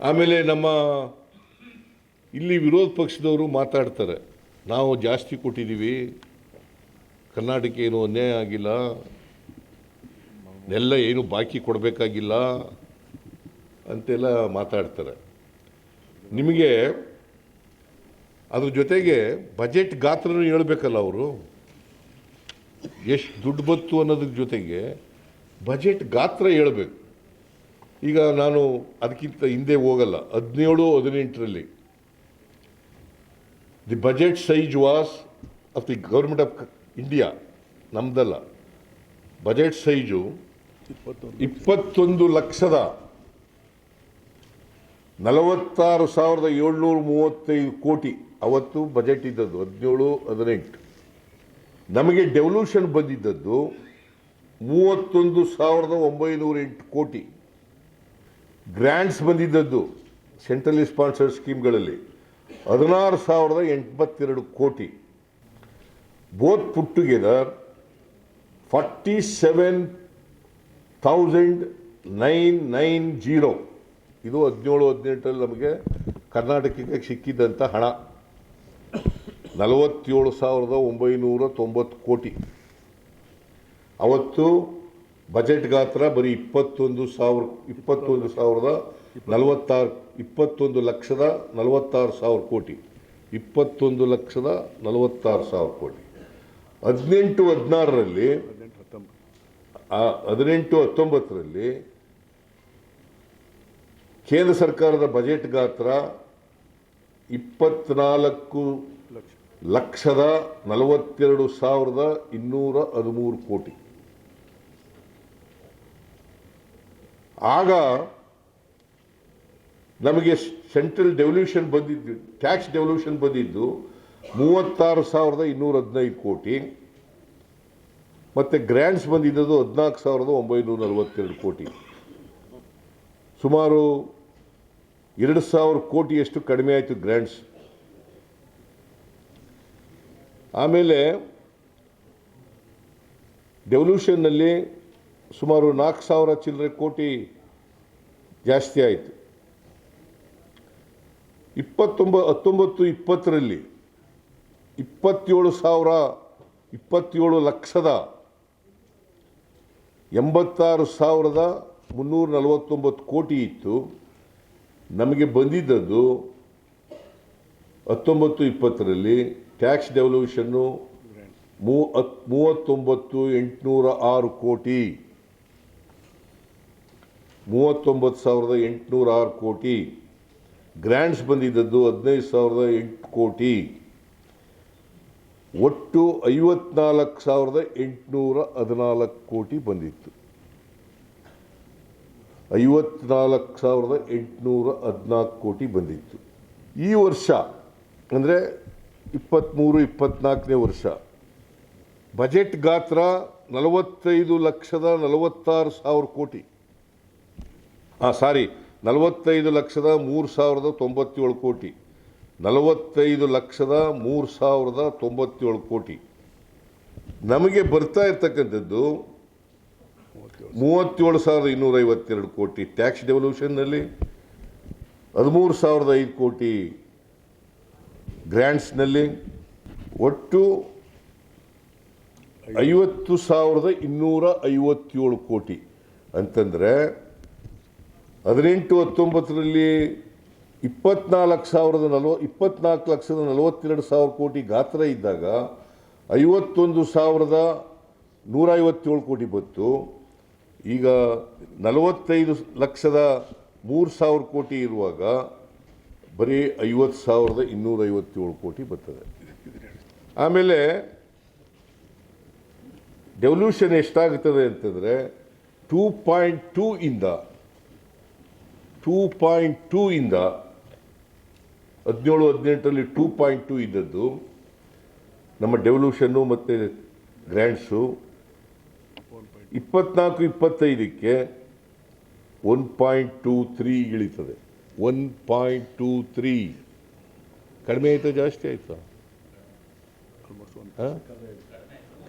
ಆಮೇಲೆ ನಮ್ಮ ಇಲ್ಲಿ ವಿರೋಧ ಪಕ್ಷದವರು ಮಾತಾಡ್ತಾರೆ, ನಾವು ಜಾಸ್ತಿ ಕೊಟ್ಟಿದ್ದೀವಿ, ಕರ್ನಾಟಕ ಏನು ಅನ್ಯಾಯ ಆಗಿಲ್ಲ, ಎಲ್ಲ ಏನು ಬಾಕಿ ಕೊಡಬೇಕಾಗಿಲ್ಲ ಅಂತೆಲ್ಲ ಮಾತಾಡ್ತಾರೆ. ನಿಮಗೆ ಅದ್ರ ಜೊತೆಗೆ ಬಜೆಟ್ ಗಾತ್ರನೂ ಹೇಳಬೇಕಲ್ಲ, ಅವರು ಎಷ್ಟು ದುಡ್ಡು ಬಂತು ಅನ್ನೋದ್ರ ಜೊತೆಗೆ ಬಜೆಟ್ ಗಾತ್ರ ಹೇಳಬೇಕು. ಈಗ ನಾನು ಅದಕ್ಕಿಂತ ಹಿಂದೆ ಹೋಗಲ್ಲ, 17-18ರಲ್ಲಿ the budget size was of the government of India, ನಮ್ದಲ್ಲ, ಬಜೆಟ್ ಸೈಜು 21,46,735 ಕೋಟಿ ಅವತ್ತು ಬಜೆಟ್ ಇದ್ದದ್ದು 17-18. ನಮಗೆ ಡೆವಲ್ಯೂಷನ್ ಬಂದಿದ್ದದ್ದು 31,908 ಕೋಟಿ. ಗ್ರ್ಯಾಂಟ್ಸ್ ಬಂದಿದ್ದದ್ದು ಸೆಂಟ್ರಲಿ ಸ್ಪಾನ್ಸರ್ಡ್ ಸ್ಕೀಮ್ಗಳಲ್ಲಿ 16,082 ಕೋಟಿ. Both put together 47,990. ಇದು 17-18ರಲ್ಲಿ ನಮಗೆ ಕರ್ನಾಟಕಕ್ಕೆ ಸಿಕ್ಕಿದ್ದಂಥ ಹಣ 47,990 ಕೋಟಿ. ಅವತ್ತು ಬಜೆಟ್ ಗಾತ್ರ ಬರೀ 21,46,000 ಕೋಟಿ. 21,46,000 ಕೋಟಿ. 18-19ರಲ್ಲಿ 18-19ರಲ್ಲಿ ಕೇಂದ್ರ ಸರ್ಕಾರದ ಬಜೆಟ್ ಗಾತ್ರ 24,42,213 ಕೋಟಿ. ಆಗ ನಮಗೆ ಸೆಂಟ್ರಲ್ ಡೆವಲ್ಯೂಷನ್ ಬಂದಿದ್ದು, ಟ್ಯಾಕ್ಸ್ ಡೆವಲ್ಯೂಷನ್ ಬಂದಿದ್ದು 36,215 ಕೋಟಿ, ಮತ್ತು ಗ್ರ್ಯಾಂಟ್ಸ್ ಬಂದಿದ್ದದು 14,942 ಕೋಟಿ. ಸುಮಾರು 2,000 ಕೋಟಿಯಷ್ಟು ಕಡಿಮೆ ಆಯಿತು ಗ್ರ್ಯಾಂಟ್ಸ್. ಆಮೇಲೆ ಡೆವಲ್ಯೂಷನ್ನಲ್ಲಿ ಸುಮಾರು 4,000 ಚಿಲ್ಲರೆ ಕೋಟಿ ಜಾಸ್ತಿ ಆಯಿತು. 19-20ರಲ್ಲಿ 27,86,349 ಕೋಟಿ ಇತ್ತು. ನಮಗೆ ಬಂದಿದ್ದದ್ದು 19-20ರಲ್ಲಿ ಟ್ಯಾಕ್ಸ್ ಡೆವಲ್ಯೂಷನ್ನು 39,806 ಕೋಟಿ. 39,806 ಕೋಟಿ. ಗ್ರ್ಯಾಂಟ್ಸ್ ಬಂದಿದ್ದದ್ದು 15,008 ಕೋಟಿ. ಒಟ್ಟು 54,814 ಕೋಟಿ ಬಂದಿತ್ತು. 54,814 ಕೋಟಿ ಬಂದಿತ್ತು. ಈ ವರ್ಷ ಅಂದರೆ 23-24ನೇ ವರ್ಷ ಬಜೆಟ್ ಗಾತ್ರ 45,46,000 ಕೋಟಿ. 45,03,097 ಕೋಟಿ. 45,03,097 ಕೋಟಿ. ನಮಗೆ ಬರ್ತಾ ಇರ್ತಕ್ಕಂಥದ್ದು 37,252 ಕೋಟಿ ಟ್ಯಾಕ್ಸ್ ಡೆವಲ್ಯೂಷನ್ನಲ್ಲಿ, 13,005 ಕೋಟಿ ಗ್ರ್ಯಾಂಟ್ಸ್ನಲ್ಲಿ, ಒಟ್ಟು 50,257 ಕೋಟಿ. ಅಂತಂದರೆ 18-19ರಲ್ಲಿ 24,042,000 ಕೋಟಿ ಗಾತ್ರ ಇದ್ದಾಗ 51,157 ಕೋಟಿ ಬಂತು. ಈಗ 45,03,000 ಕೋಟಿ ಇರುವಾಗ ಬರೀ 50,257 ಕೋಟಿ ಬರ್ತದೆ. ಆಮೇಲೆ ಡೆವಲ್ಯೂಷನ್ ಎಷ್ಟಾಗುತ್ತದೆ ಅಂತಂದರೆ 2.2 ಇಂದ 17-18ರಲ್ಲಿ 2.2 ಇದ್ದದ್ದು ನಮ್ಮ ಡೆವಲ್ಯೂಷನ್ನು ಮತ್ತು ಗ್ರ್ಯಾಂಟ್ಸು. 24-25ಕ್ಕೆ 1.23 ಇಳಿತದೆ. 1.23 ಕಡಿಮೆ ಆಯಿತಾ ಜಾಸ್ತಿ ಆಯಿತಾ?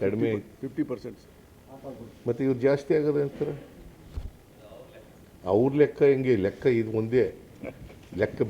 ಕಡಿಮೆ 50%. ಮತ್ತು ಇವ್ರು ಜಾಸ್ತಿ ಆಗೋದು ಅಂತಾರೆ. ಅವ್ರ ಲೆಕ್ಕ ಹೆಂಗೆ? ಲೆಕ್ಕ ಇದು ಒಂದೇ. ಲೆಕ್ಕ